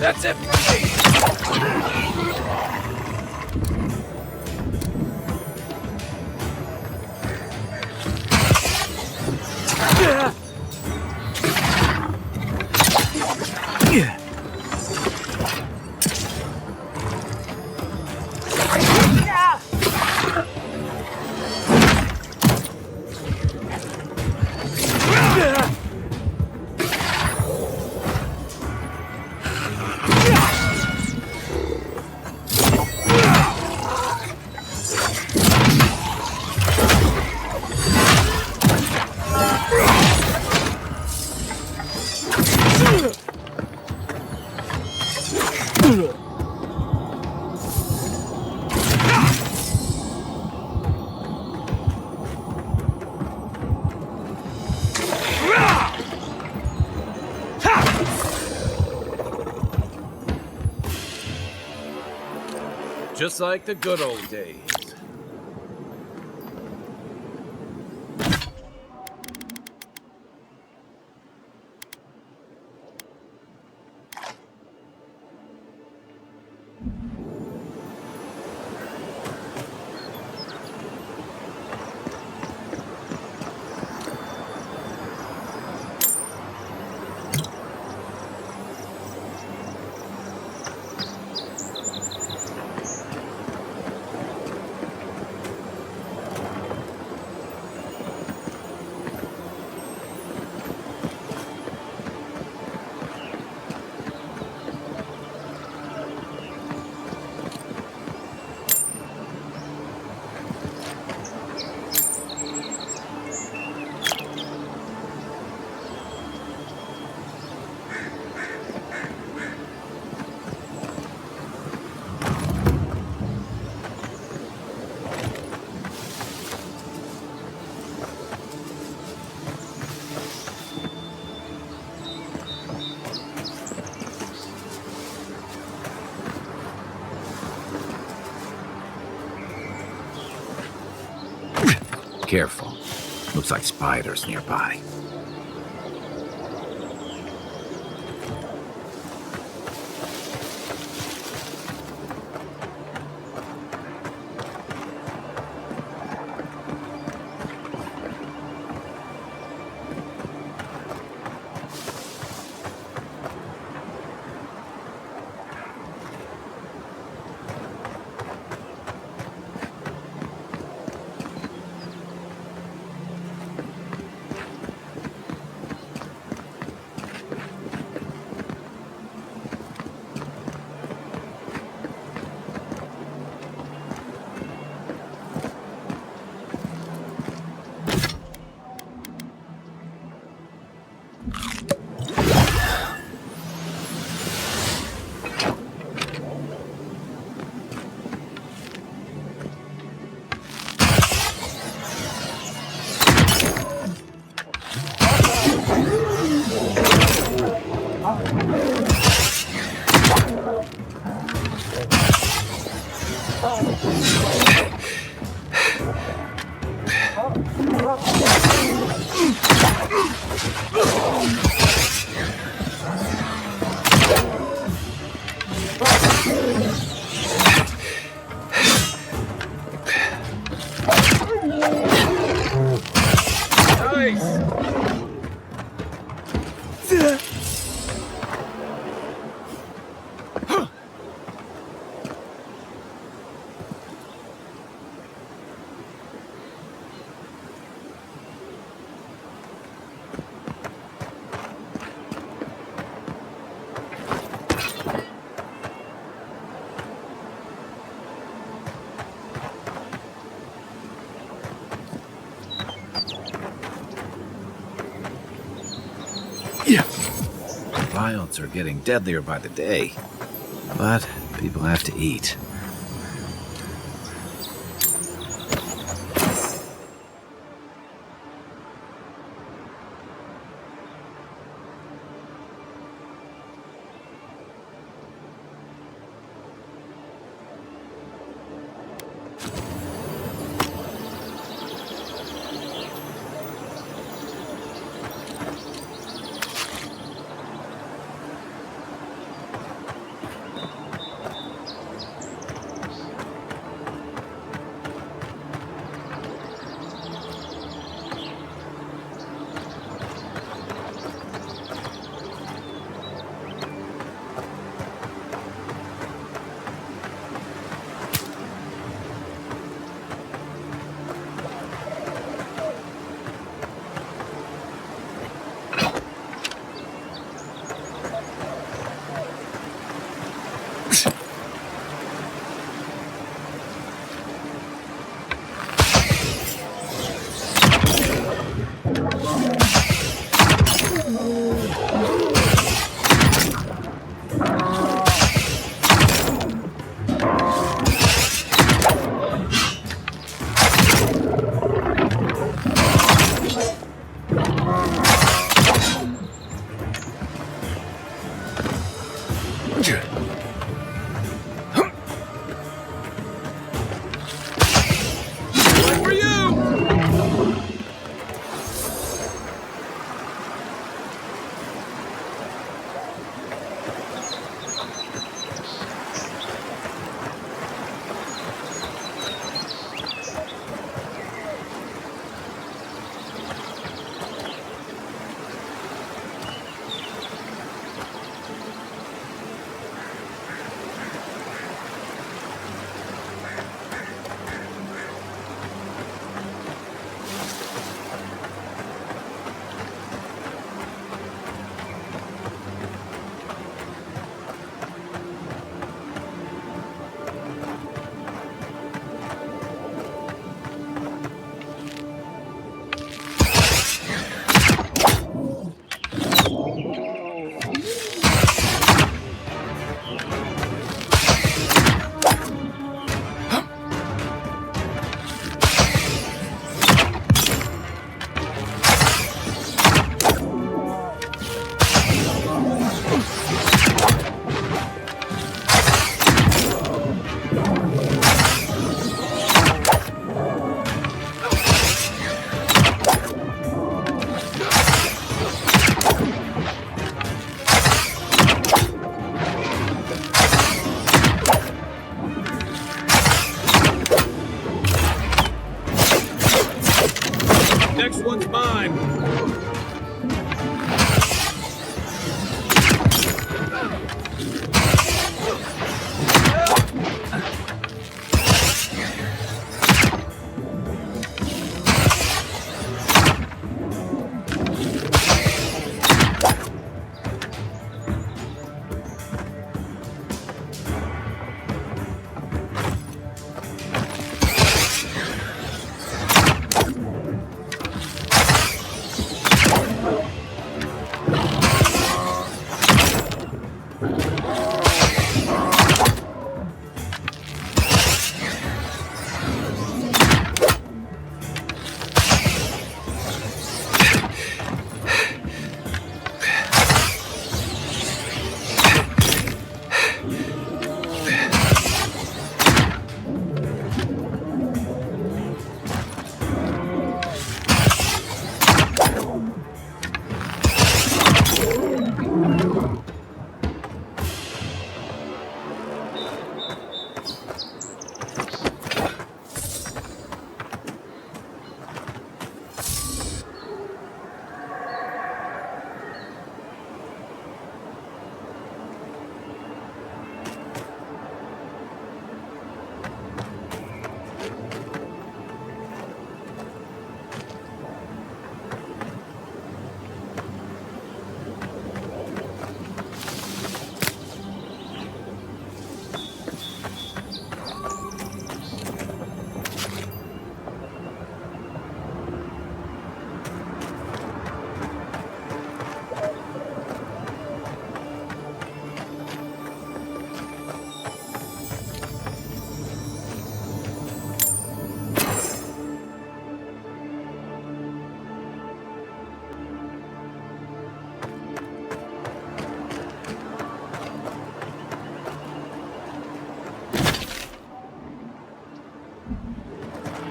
That's it for me! Just like the good old days. Careful. Looks like spiders nearby. Violence are getting deadlier by the day, but people have to eat. For you! Next one's mine.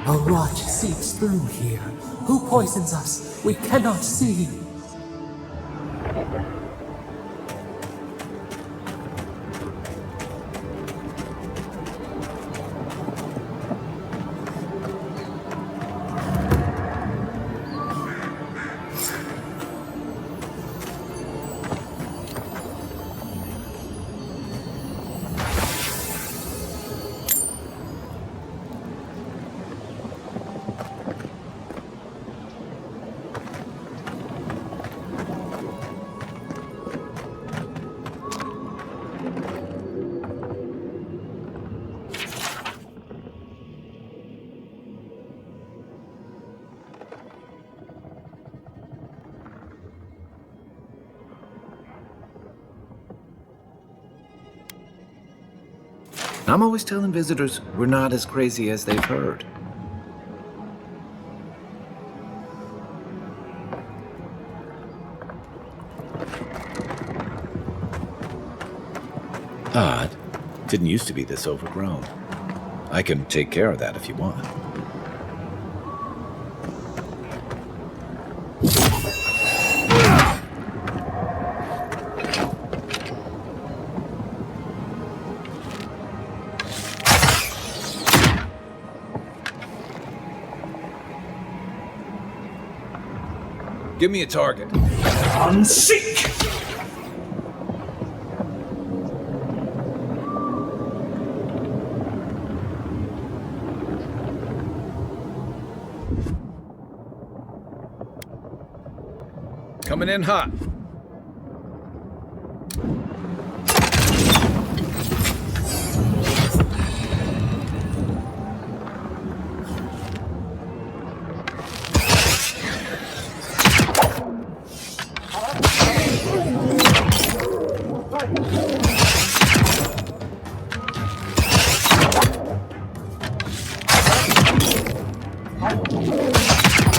A rot seeps through here. Who poisons us? We cannot see. I'm always telling visitors we're not as crazy as they've heard. Odd. Didn't used to be this overgrown. I can take care of that if you want. Give me a target. Unseek! Coming in hot.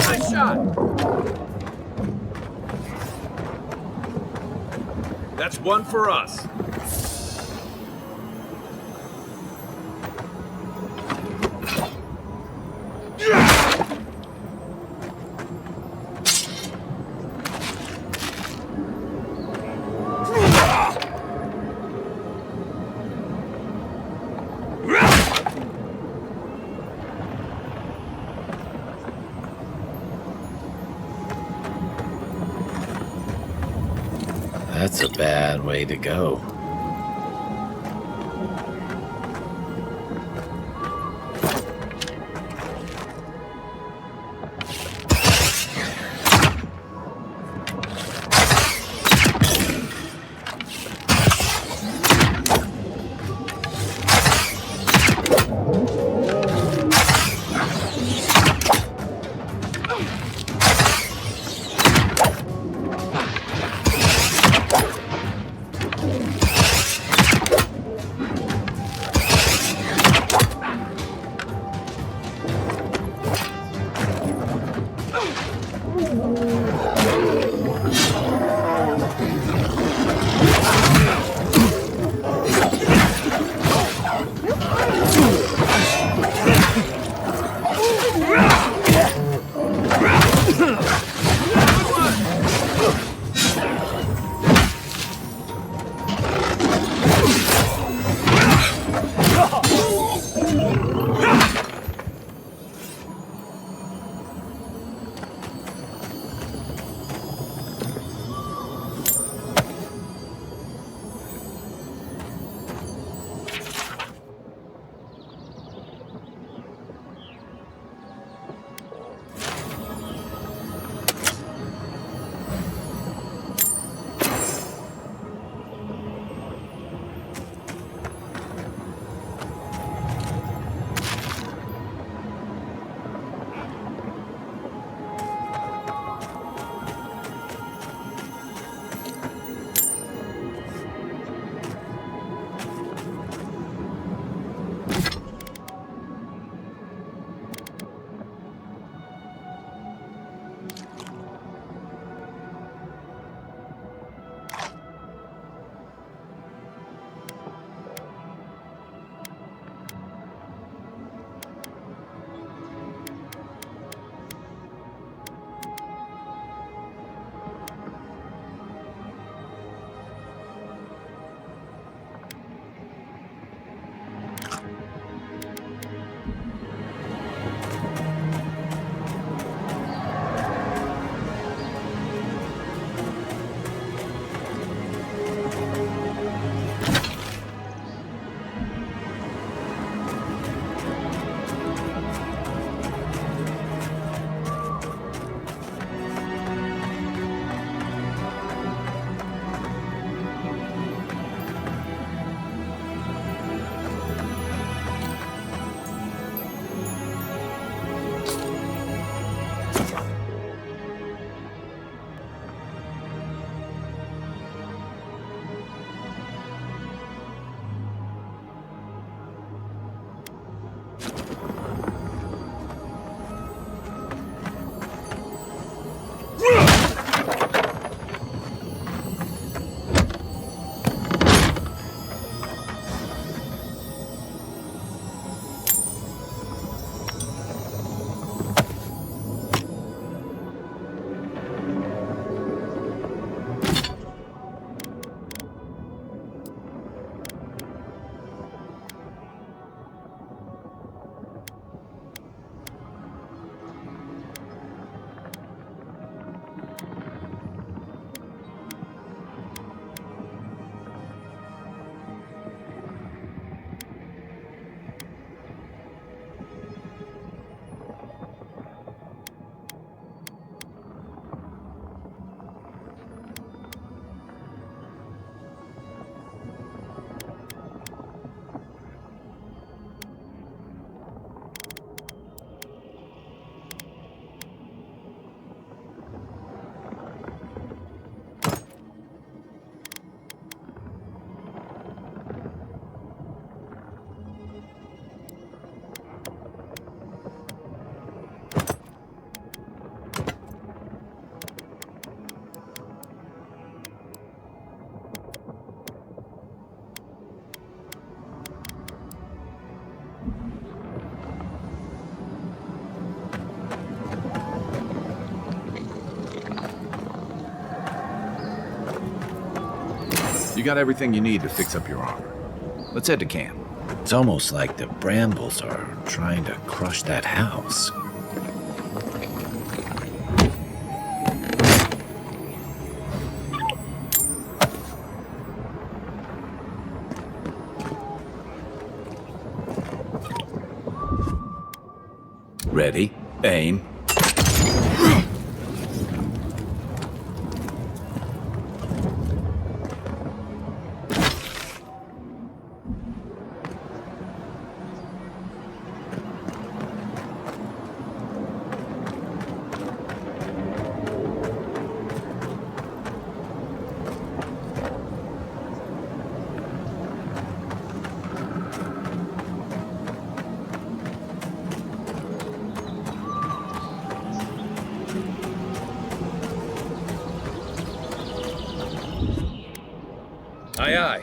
Nice shot. That's one for us. That's a bad way to go. You got everything you need to fix up your armor. Let's head to camp. It's almost like the brambles are trying to crush that house. Ready, aim. Aye, aye.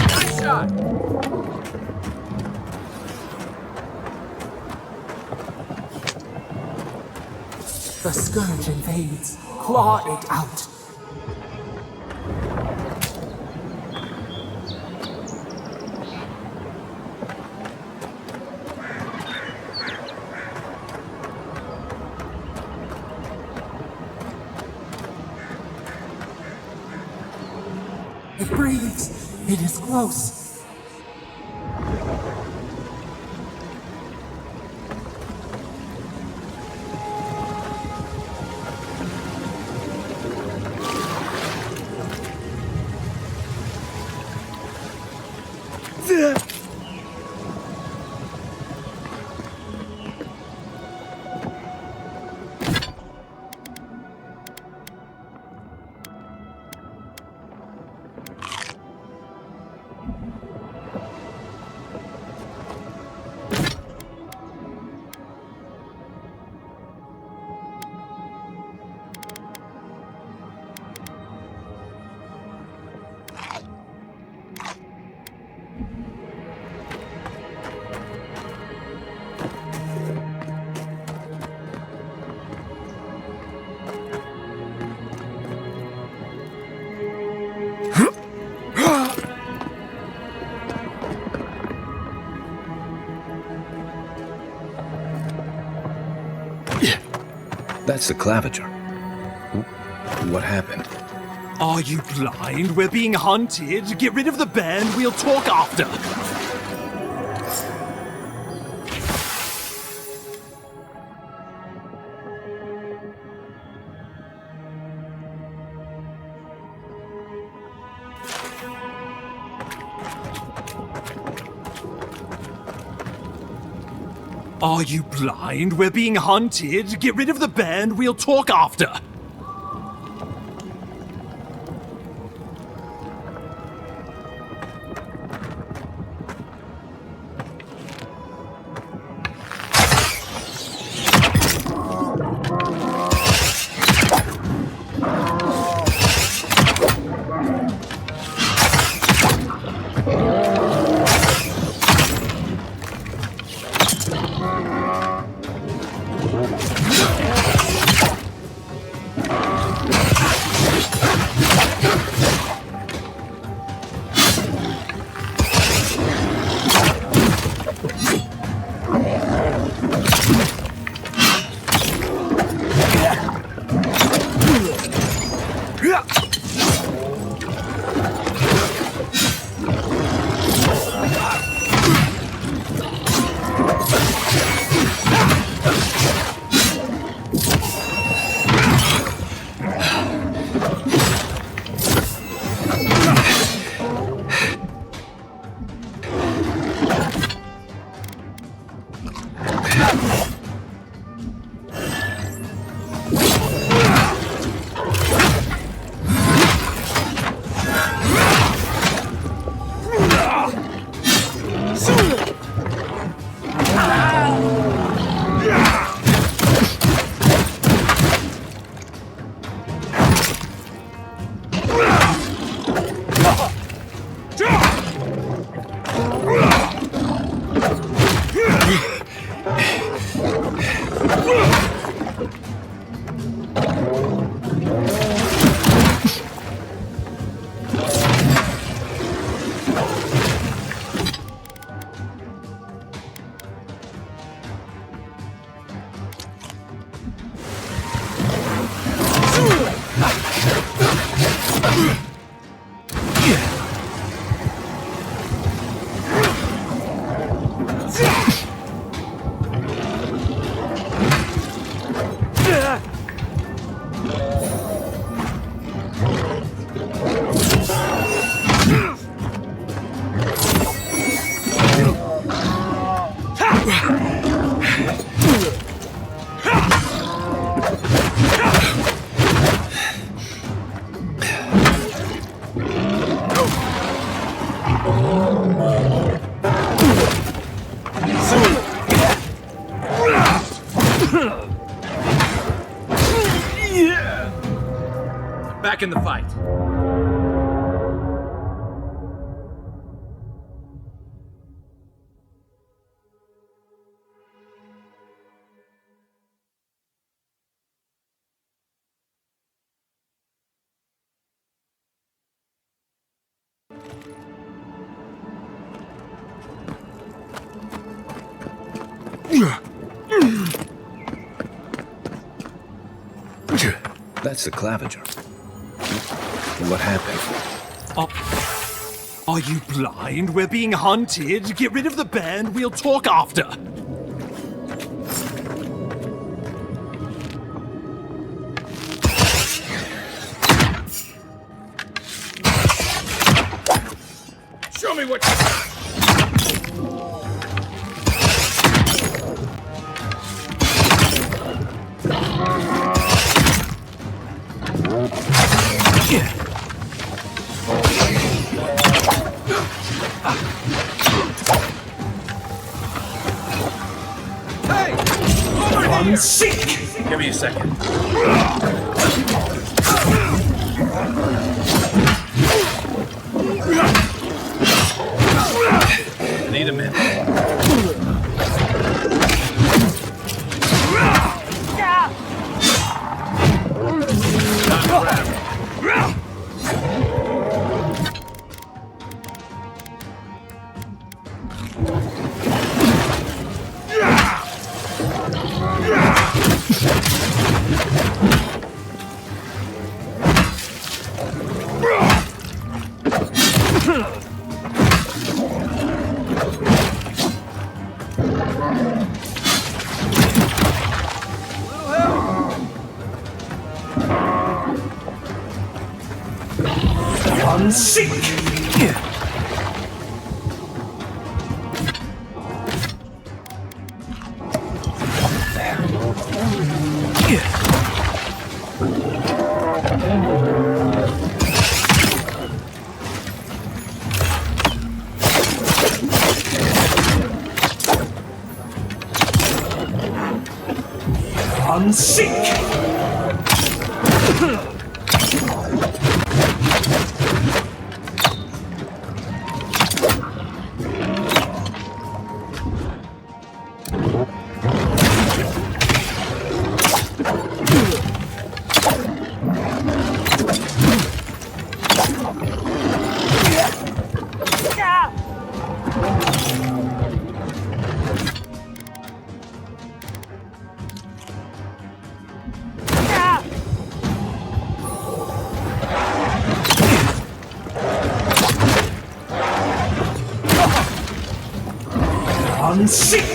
Nice shot! The scourge invades. Claw it out. It breathes. It is close. That's the claviger. What happened? Are you blind? We're being hunted. Get rid of the band. We'll talk after. Are you blind? We're being hunted. Get rid of the band. We'll talk after. Back in the fight. That's the claviger. What happened? Are you blind? We're being hunted. Get rid of the bear and we'll talk after. Show me what you got. Hey! Over here! Sick! Give me a second. I need a minute. Not grab. I'm sick! I'm sick! I'm sick!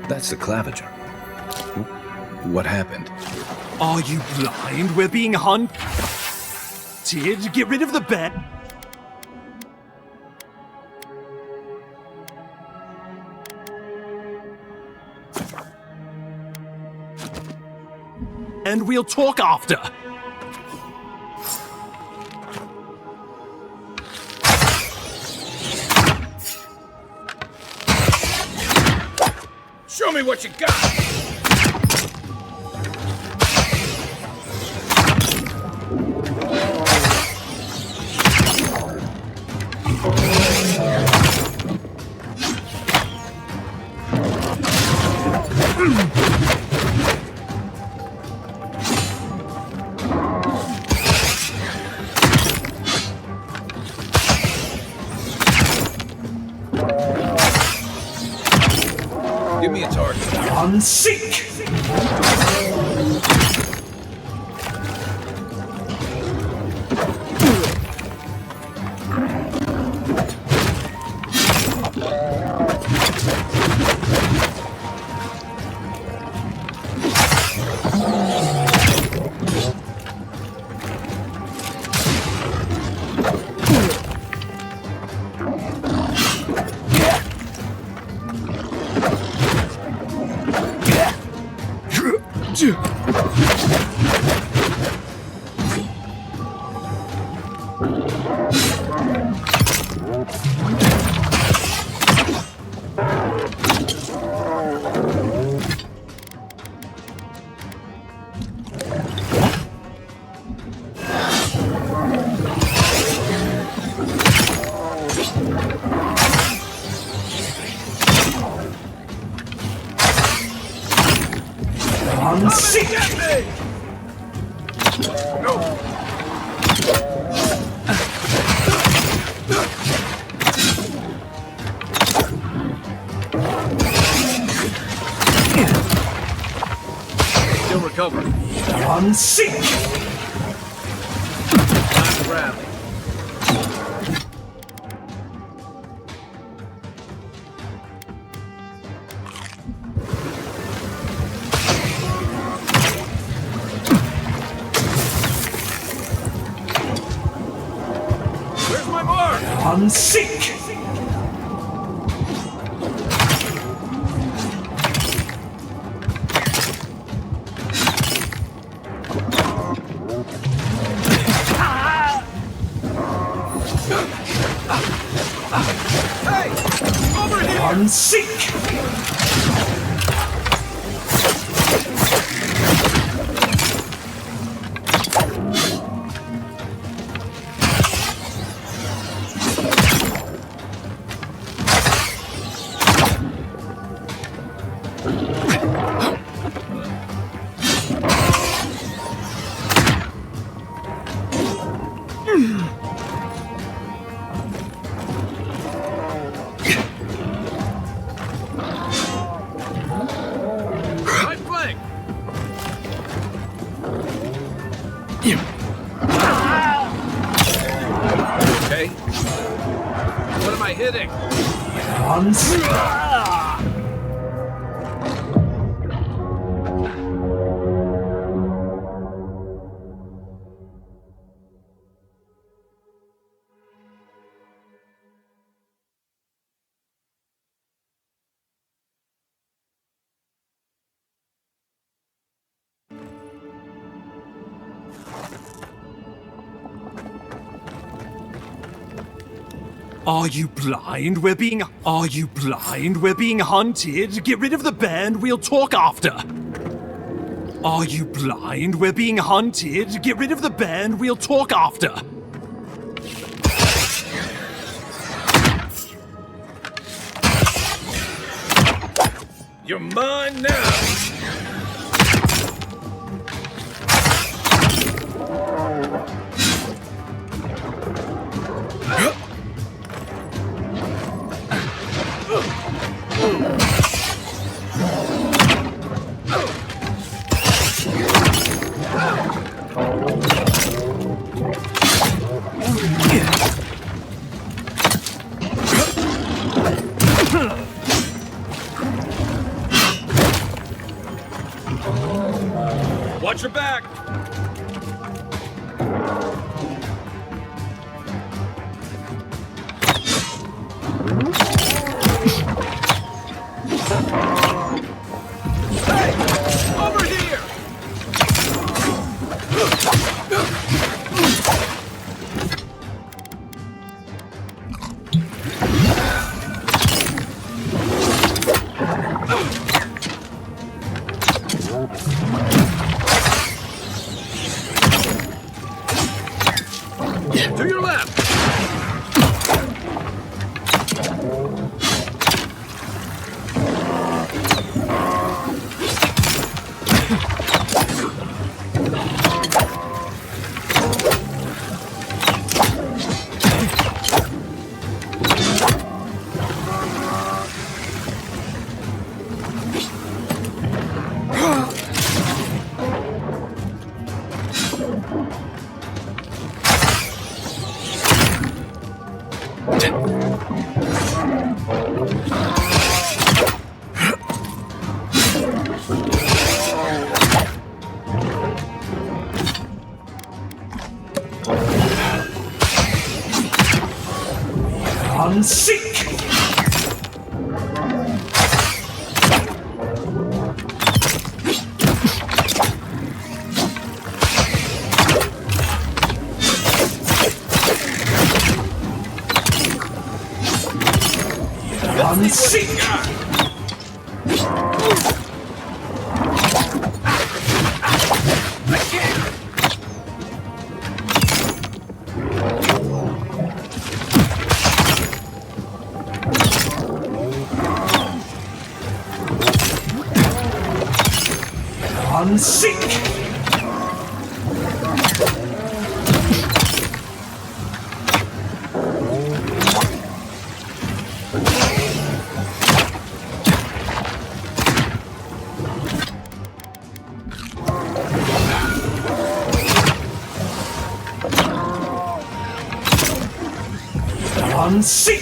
That's the claviger. What happened? Are you blind? We're being hunted. Get rid of the bed. And we'll talk after. Show me what you got! Give me a target. On seek! On seek! Still recovering. On seek! Time to rally. Where's my mark? On seek! Hey! Over here! On seek! Right flank. Okay. What am I hitting? On seek! Are you blind? We're being hunted. Get rid of the band. We'll talk after. Are you blind? We're being hunted. Get rid of the band. We'll talk after. You're mine now! Watch your back! Hey! Over here! To your left! Unseek! Unseek! Unseek! Unseek!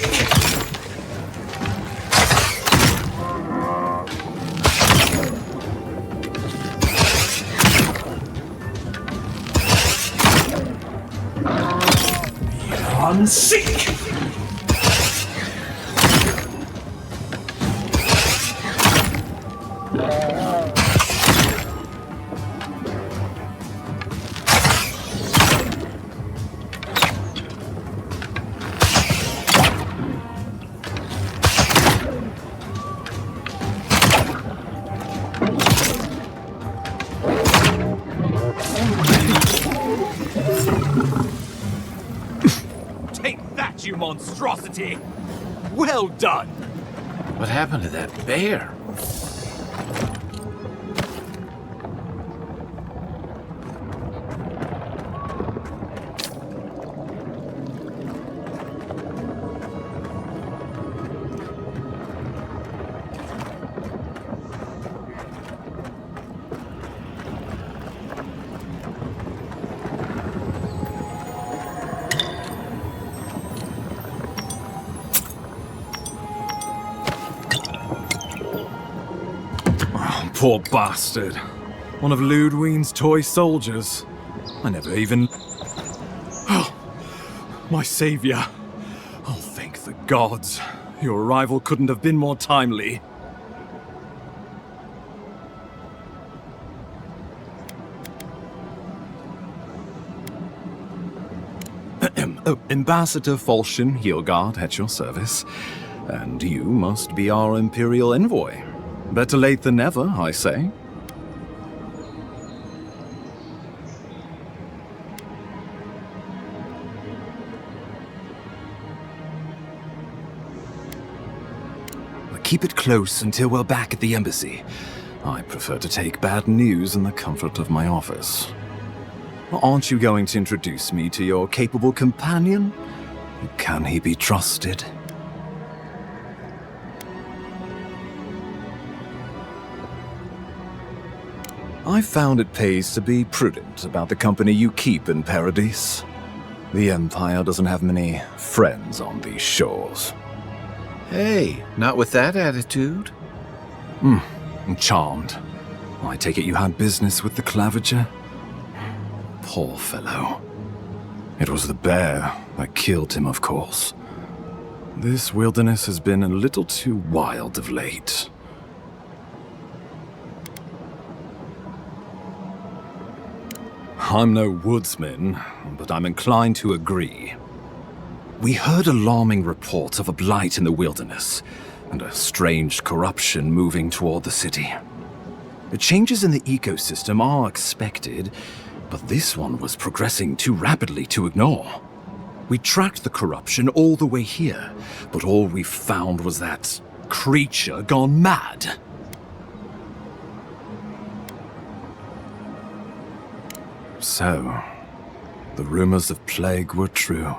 Unseek! Take that, you monstrosity! Well done! What happened to that bear? Poor bastard. One of Ludwine's toy soldiers. I never even... Oh, my savior. Oh, thank the gods. Your arrival couldn't have been more timely. Ambassador Falchion Heelguard at your service. And you must be our Imperial envoy. Better late than never, I say. Keep it close until we're back at the embassy. I prefer to take bad news in the comfort of my office. Aren't you going to introduce me to your capable companion? Can he be trusted? I've found it pays to be prudent about the company you keep in Paradise. The Empire doesn't have many friends on these shores. Hey, not with that attitude. I'm charmed. I take it you had business with the Claviger? Poor fellow. It was the bear that killed him, of course. This wilderness has been a little too wild of late. I'm no woodsman, but I'm inclined to agree. We heard alarming reports of a blight in the wilderness, and a strange corruption moving toward the city. The changes in the ecosystem are expected, but this one was progressing too rapidly to ignore. We tracked the corruption all the way here, but all we found was that creature gone mad. So, the rumors of plague were true.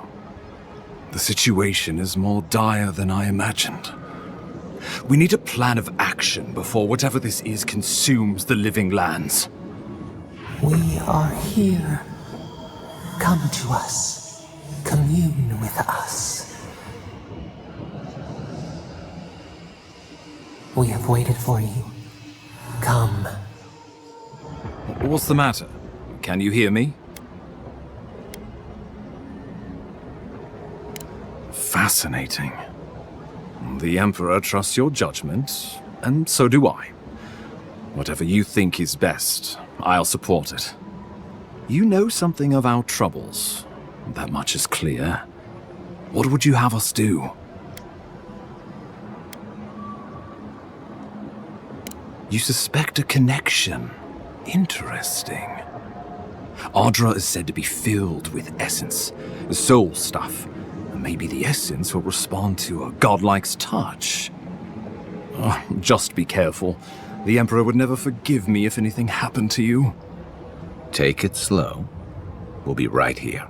The situation is more dire than I imagined. We need a plan of action before whatever this is consumes the living lands. We are here. Come to us. Commune with us. We have waited for you. Come. What's the matter? Can you hear me? Fascinating. The Emperor trusts your judgment, and so do I. Whatever you think is best, I'll support it. You know something of our troubles. That much is clear. What would you have us do? You suspect a connection. Interesting. Ardra is said to be filled with essence, soul stuff. Maybe the essence will respond to a godlike's touch. Just be careful. The Emperor would never forgive me if anything happened to you. Take it slow. We'll be right here.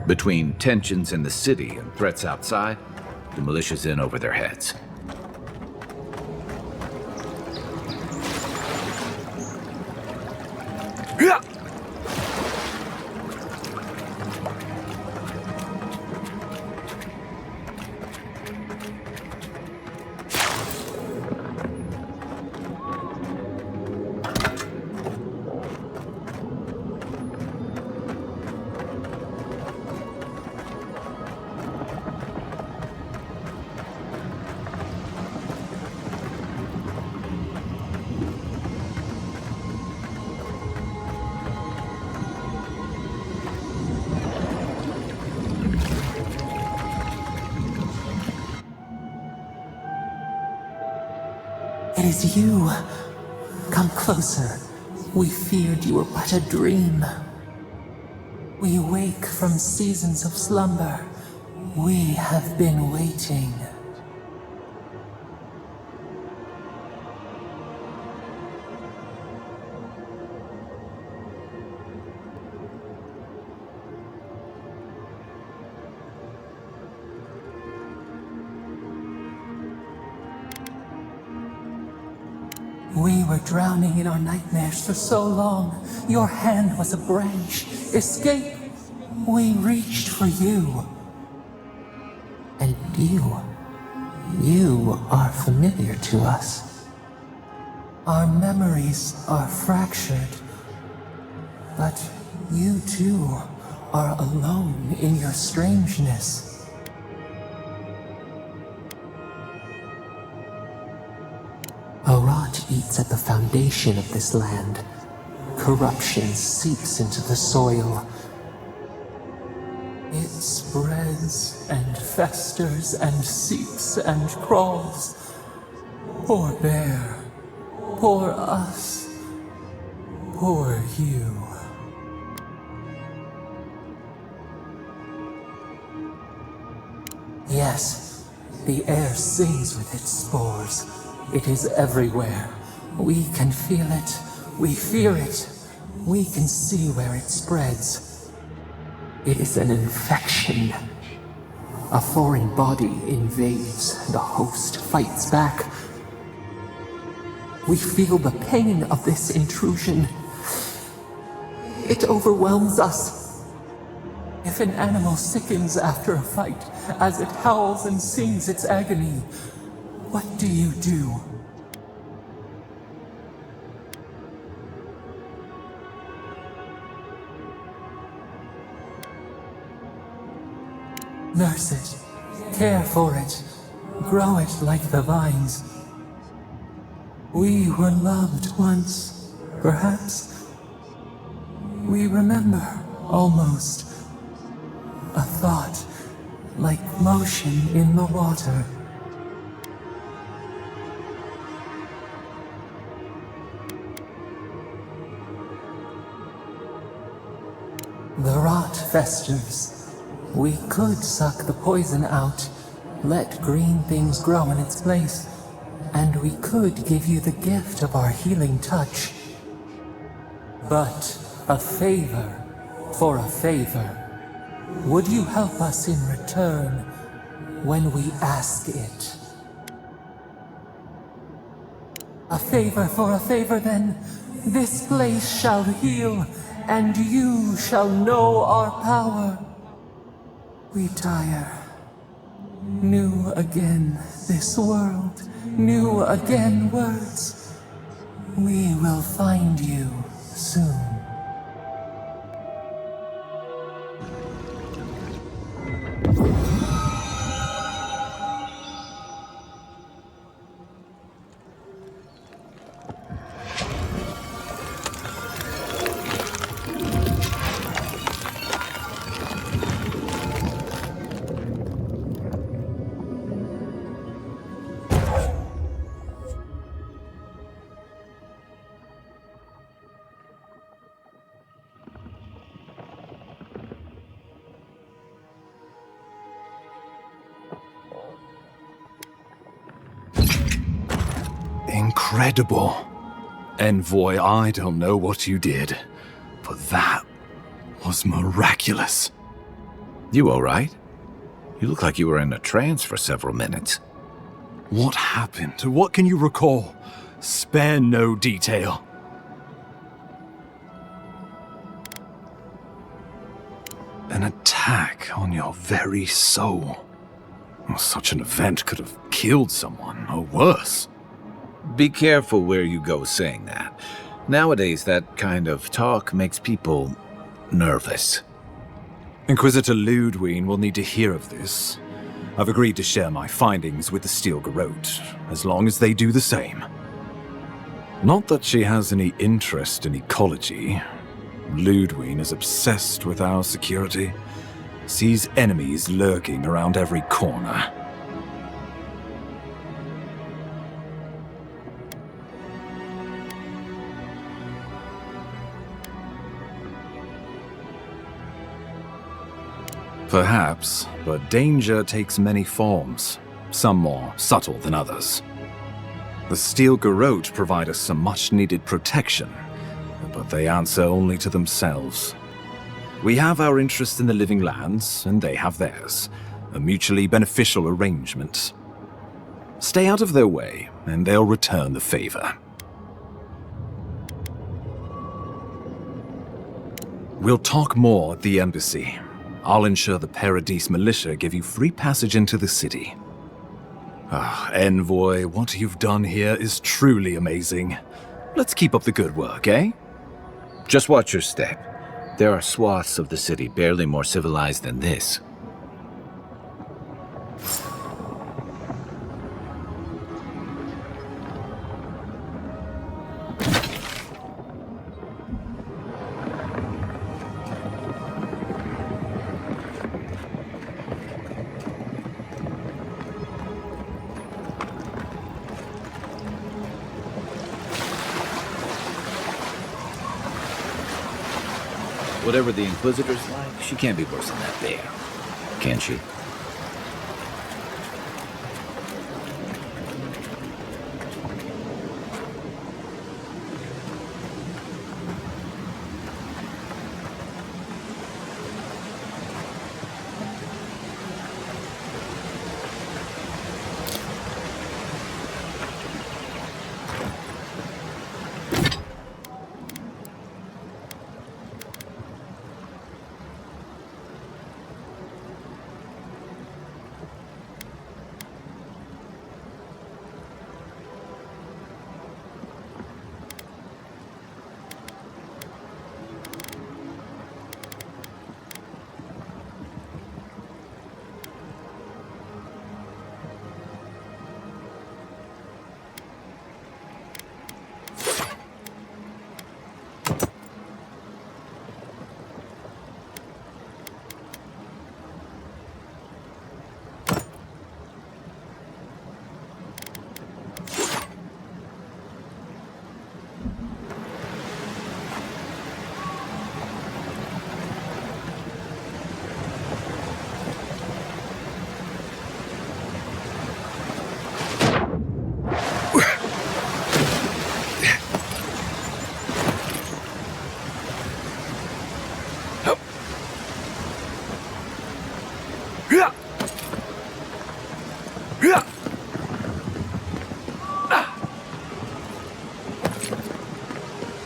Between tensions in the city and threats outside, the militia's in over their heads. It is you. Come closer. We feared you were but a dream. We awake from seasons of slumber. We have been waiting. We were drowning in our nightmares for so long. Your hand was a branch. Escape! We reached for you. And you are familiar to us. Our memories are fractured. But you too are alone in your strangeness. Rot eats at the foundation of this land. Corruption seeps into the soil. It spreads and festers and seeps and crawls. Poor bear. Poor us. Poor you. Yes, the air sings with its spores. It is everywhere. We can feel it. We fear it. We can see where it spreads. It is an infection. A foreign body invades, the host fights back. We feel the pain of this intrusion. It overwhelms us. If an animal sickens after a fight, as it howls and sings its agony, what do you do? Nurse it, care for it, grow it like the vines. We were loved once, perhaps. We remember, almost. A thought, like motion in the water. The rot festers. We could suck the poison out, let green things grow in its place, and we could give you the gift of our healing touch. But a favor for a favor. Would you help us in return when we ask it? A favor for a favor, then. This place shall heal, and you shall know our power. We tire. New again this world, new again words. We will find you soon. Incredible. Envoy, I don't know what you did, but that was miraculous. You all right? You look like you were in a trance for several minutes. What happened? What can you recall? Spare no detail. An attack on your very soul. Such an event could have killed someone, or worse. Be careful where you go saying that. Nowadays, that kind of talk makes people nervous. Inquisitor Ludwine will need to hear of this. I've agreed to share my findings with the Steel Garrote, as long as they do the same. Not that she has any interest in ecology. Ludwine is obsessed with our security, sees enemies lurking around every corner. Perhaps, but danger takes many forms, some more subtle than others. The Steel Garrote provide us some much-needed protection, but they answer only to themselves. We have our interest in the living lands, and they have theirs, a mutually beneficial arrangement. Stay out of their way, and they'll return the favor. We'll talk more at the embassy. I'll ensure the Paradise militia give you free passage into the city. Envoy, what you've done here is truly amazing. Let's keep up the good work, eh? Just watch your step. There are swaths of the city barely more civilized than this. Whatever the Inquisitor's like, she can't be worse than that bear. Can she?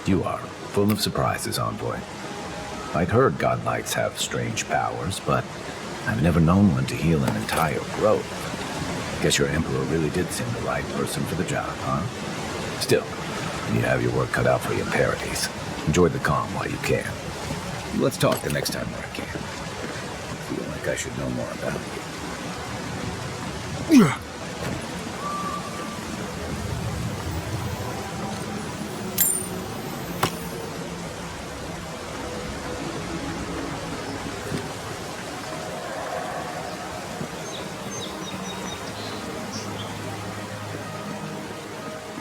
You are full of surprises, Envoy. I'd heard godlights have strange powers, but I've never known one to heal an entire grove. Guess your Emperor really did seem the right person for the job, huh? Still, you have your work cut out for you in Paradise. Enjoy the calm while you can. Let's talk the next time where I can. I feel like I should know more about you.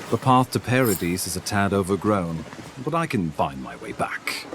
The path to Paradise is a tad overgrown, but I can find my way back.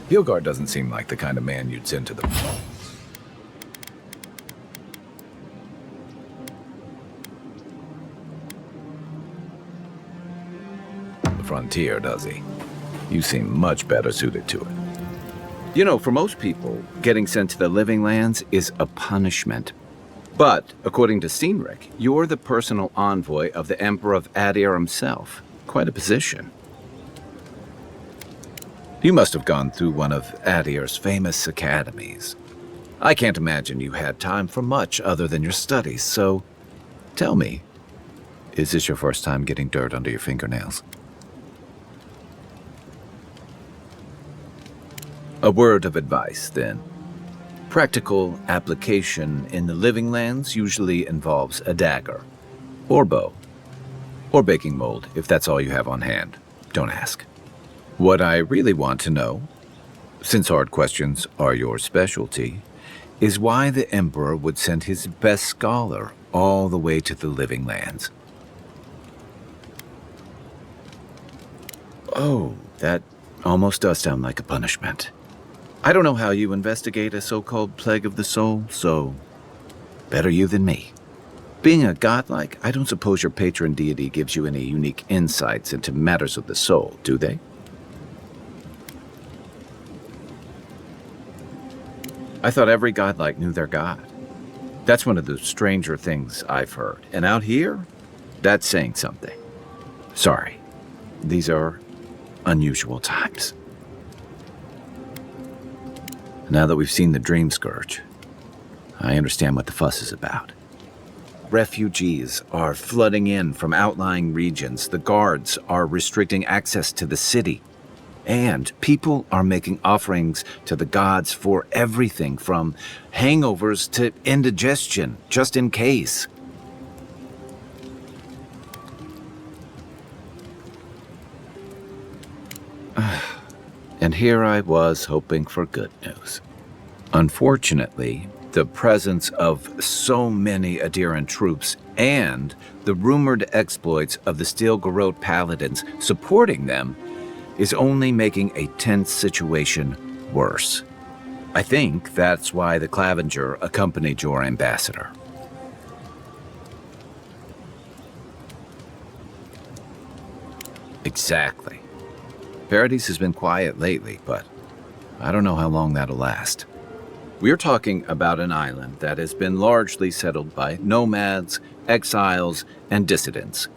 Hilgard doesn't seem like the kind of man you'd send to the frontier, does he? You seem much better suited to it. You know, for most people, getting sent to the Living Lands is a punishment. But, according to Cynric, you're the personal envoy of the Emperor of Adir himself. Quite a position. You must have gone through one of Adir's famous academies. I can't imagine you had time for much other than your studies, so tell me, is this your first time getting dirt under your fingernails? A word of advice, then. Practical application in the Living Lands usually involves a dagger, or bow, or baking mold, if that's all you have on hand. Don't ask. What I really want to know, since hard questions are your specialty, is why the Emperor would send his best scholar all the way to the Living Lands. Oh, that almost does sound like a punishment. I don't know how you investigate a so-called plague of the soul, so better you than me. Being a godlike, I don't suppose your patron deity gives you any unique insights into matters of the soul, do they? I thought every godlike knew their god. That's one of the stranger things I've heard. And out here, that's saying something. Sorry, these are unusual times. Now that we've seen the Dream Scourge, I understand what the fuss is about. Refugees are flooding in from outlying regions. The guards are restricting access to the city. And people are making offerings to the gods for everything from hangovers to indigestion, just in case. And here I was hoping for good news. Unfortunately, the presence of so many Adiran troops and the rumored exploits of the Steel Garrote paladins supporting them is only making a tense situation worse. I think that's why the Clavenger accompanied your ambassador. Exactly. Paradise has been quiet lately, but I don't know how long that'll last. We're talking about an island that has been largely settled by nomads, exiles, and dissidents.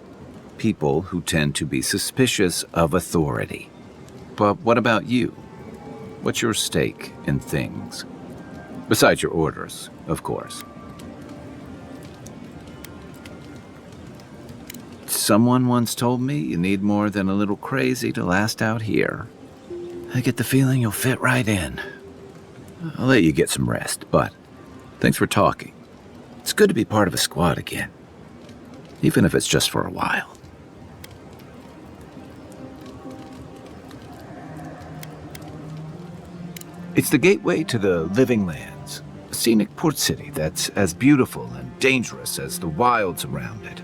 People who tend to be suspicious of authority. But what about you? What's your stake in things? Besides your orders, of course. Someone once told me you need more than a little crazy to last out here. I get the feeling you'll fit right in. I'll let you get some rest, but thanks for talking. It's good to be part of a squad again, even if it's just for a while. It's the gateway to the Living Lands, a scenic port city that's as beautiful and dangerous as the wilds around it.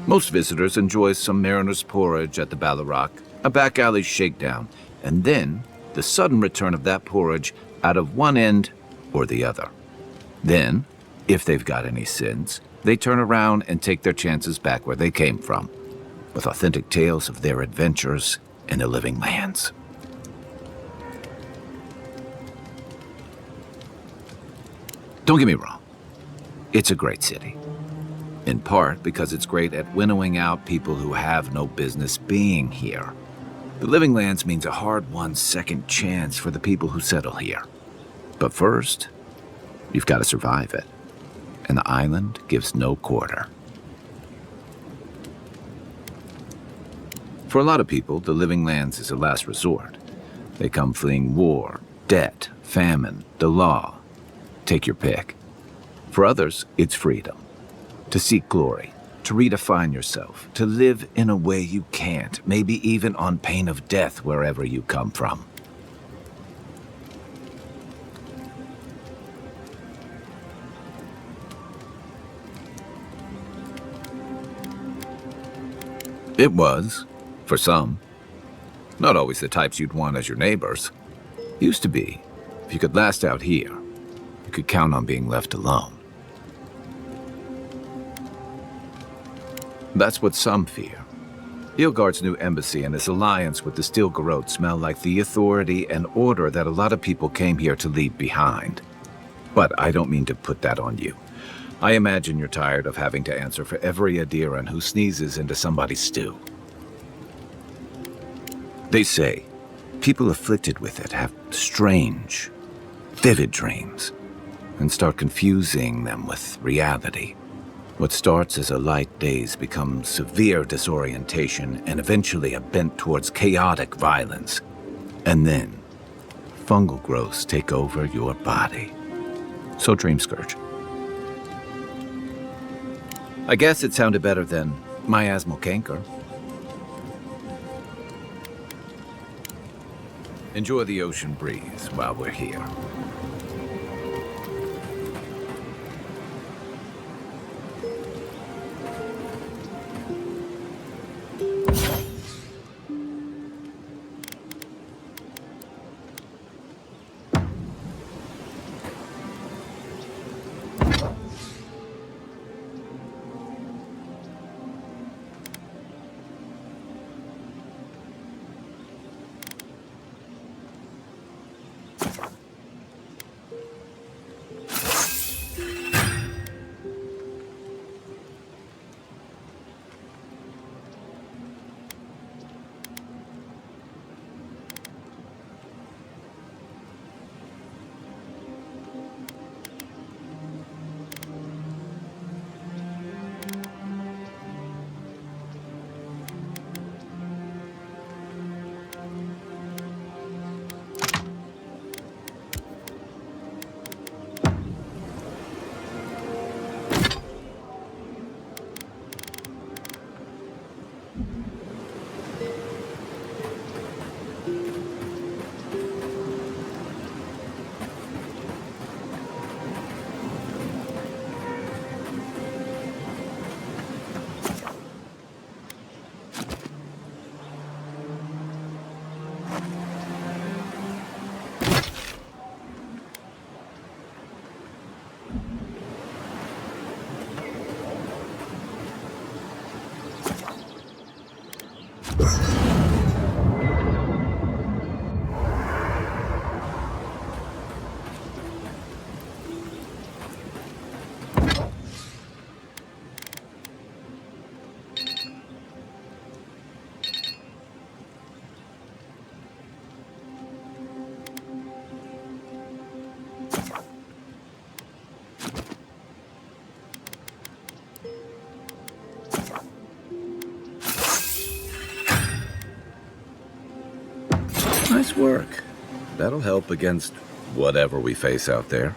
Most visitors enjoy some mariner's porridge at the Ballarrock, a back alley shakedown, and then the sudden return of that porridge out of one end or the other. Then, if they've got any sins, they turn around and take their chances back where they came from, with authentic tales of their adventures in the Living Lands. Don't get me wrong, it's a great city. In part because it's great at winnowing out people who have no business being here. The Living Lands means a hard-won second chance for the people who settle here. But first, you've got to survive it. And the island gives no quarter. For a lot of people, the Living Lands is a last resort. They come fleeing war, debt, famine, the law. Take your pick. For others, it's freedom. To seek glory, to redefine yourself, to live in a way you can't, maybe even on pain of death wherever you come from. It was, for some. Not always the types you'd want as your neighbors. Used to be. If you could last out here, you could count on being left alone. That's what some fear. Ilgard's new embassy and his alliance with the Stilgarrote smell like the authority and order that a lot of people came here to leave behind. But I don't mean to put that on you. I imagine you're tired of having to answer for every Adiran who sneezes into somebody's stew. They say people afflicted with it have strange, vivid dreams and start confusing them with reality. What starts as a light daze becomes severe disorientation and eventually a bent towards chaotic violence. And then, fungal growths take over your body. So Dream Scourge. I guess it sounded better than miasmal canker. Enjoy the ocean breeze while we're here. Nice work. That'll help against whatever we face out there.